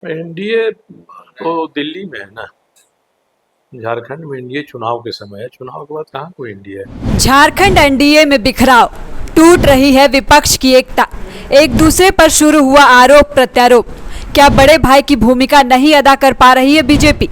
NDA तो दिल्ली में है ना। झारखंड में एनडीए चुनाव के समय है, चुनाव के बाद कहाँ कोई एनडीए है। झारखंड एनडीए में बिखराव, टूट रही है विपक्ष की एकता, एक दूसरे पर शुरू हुआ आरोप प्रत्यारोप। क्या बड़े भाई की भूमिका नहीं अदा कर पा रही है बीजेपी?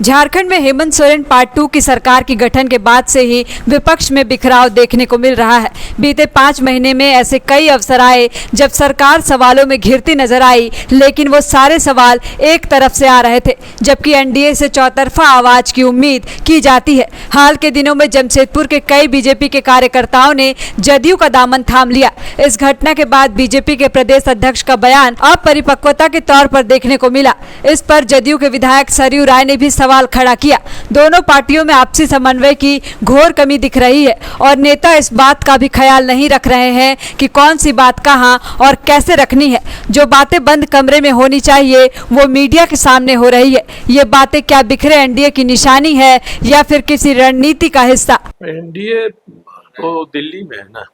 झारखंड में हेमंत सोरेन पार्ट 2 की सरकार के गठन के बाद से ही विपक्ष में बिखराव देखने को मिल रहा है। बीते 5 महीने में ऐसे कई अवसर आए जब सरकार सवालों में घिरती नजर आई, लेकिन वो सारे सवाल एक तरफ से आ रहे थे, जबकि एनडीए से चौतरफा आवाज की उम्मीद की जाती है। हाल के दिनों में जमशेदपुर के कई बीजेपी के कार्यकर्ताओं ने जदयू का दामन थाम लिया। इस घटना के बाद बीजेपी के प्रदेश अध्यक्ष का बयान अपरिपक्वता के तौर पर देखने को मिला। इस पर जदयू के विधायक सरयू राय ने भी सवाल खड़ा किया। दोनों पार्टियों में आपसी समन्वय की घोर कमी दिख रही है और नेता इस बात का भी ख्याल नहीं रख रहे हैं कि कौन सी बात कहां और कैसे रखनी है। जो बातें बंद कमरे में होनी चाहिए वो मीडिया के सामने हो रही है। ये बातें क्या बिखरे एनडीए की निशानी है या फिर किसी रणनीति का हिस्सा? एनडीए तो दिल्ली में है ना।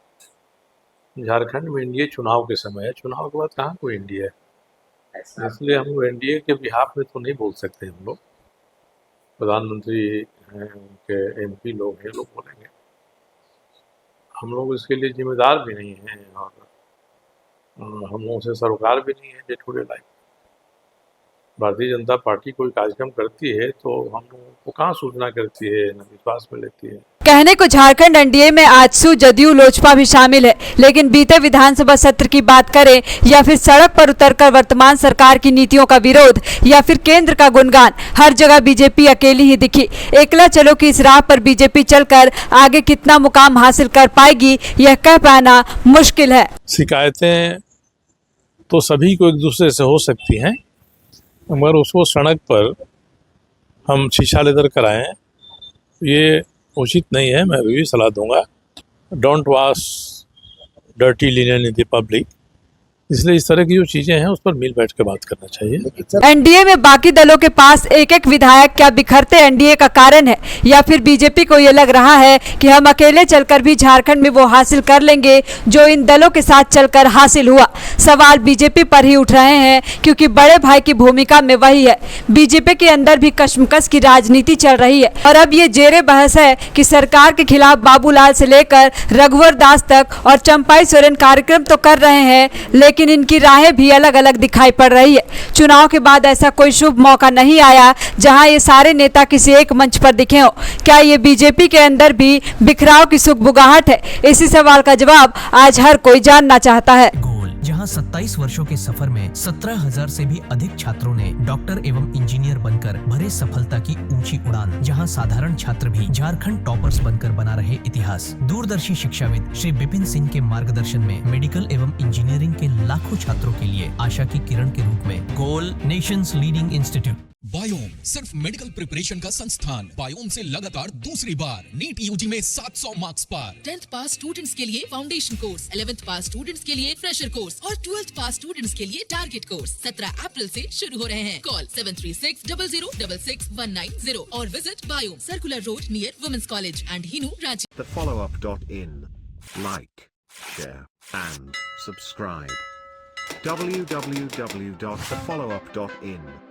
झारखंड में एनडीए चुनाव के समय है, चुनाव के बाद कहाँ कोई एनडीए है। इसलिए हम लोग एनडीए के बिहाफ में तो नहीं बोल सकते। हम लोग प्रधानमंत्री हैं, उनके एमपी लोग हैं, लोग बोलेंगे। हम लोग इसके लिए जिम्मेदार भी नहीं हैं और हम लोगों से सरोकार भी नहीं है day to day life. Bharatiya Janata party कोई कार्यक्रम करती है तो हम लोगों को कहाँ सूचना करती है, न विश्वास में लेती है। कहने को झारखंड एनडीए में आजसू जदयू लोजपा भी शामिल है, लेकिन बीते विधानसभा सत्र की बात करें या फिर सड़क पर उतरकर वर्तमान सरकार की नीतियों का विरोध या फिर केंद्र का गुणगान, हर जगह बीजेपी अकेली ही दिखी। एकला चलो की इस राह पर बीजेपी चलकर आगे कितना मुकाम हासिल कर पाएगी, यह कह पाना मुश्किल है। शिकायतें तो सभी को एक दूसरे से हो सकती हैं, मगर उसको सड़क पर हम शीशा लेकर कराएं ये उचित नहीं है। मैं अभी भी सलाह दूंगा, don't wash dirty linen in the public. इसलिए इस तरह की जो चीजें हैं उस पर मिल बैठ के बात करना चाहिए। एनडीए में बाकी दलों के पास एक एक विधायक क्या बिखरते एनडीए का कारण है, या फिर बीजेपी को यह लग रहा है कि हम अकेले चलकर भी झारखंड में वो हासिल कर लेंगे जो इन दलों के साथ चलकर हासिल हुआ? सवाल बीजेपी पर ही उठ रहे हैं, क्योंकि बड़े भाई की भूमिका में वही है। बीजेपी के अंदर भी कशमकश की राजनीति चल रही है और अब ये जेरे बहस है कि सरकार के खिलाफ बाबूलाल से लेकर रघुवर दास तक और चंपाई सोरेन कार्यक्रम तो कर रहे हैं, लेकिन इनकी राहें भी अलग अलग दिखाई पड़ रही है। चुनाव के बाद ऐसा कोई शुभ मौका नहीं आया जहां ये सारे नेता किसी एक मंच पर दिखे हो। क्या ये बीजेपी के अंदर भी बिखराव की सुगबुगाहट है? इसी सवाल का जवाब आज हर कोई जानना चाहता है। जहां 27 वर्षों के सफर में 17,000 से भी अधिक छात्रों ने डॉक्टर एवं इंजीनियर बनकर भरे सफलता की ऊंची उड़ान, जहां साधारण छात्र भी झारखंड टॉपर्स बनकर बना रहे इतिहास। दूरदर्शी शिक्षाविद श्री विपिन सिंह के मार्गदर्शन में मेडिकल एवं इंजीनियरिंग के लाखों छात्रों के लिए आशा की किरण के रूप में गोल नेशंस लीडिंग इंस्टीट्यूट। बायोम सिर्फ मेडिकल प्रिपरेशन का संस्थान। बायोम से लगातार दूसरी बार नीट यूजी में 700 मार्क्स पार। 10th पास स्टूडेंट्स के लिए फाउंडेशन कोर्स, 11th पास स्टूडेंट्स के लिए फ्रेशर कोर्स और 12th पास स्टूडेंट्स के लिए टारगेट कोर्स 17 अप्रैल से शुरू हो रहे हैं। कॉल 7360066190 और visit Biome, circular road near women's college and Hinoo Ranchi. thefollowup.in. Like, share and subscribe. www.thefollowup.in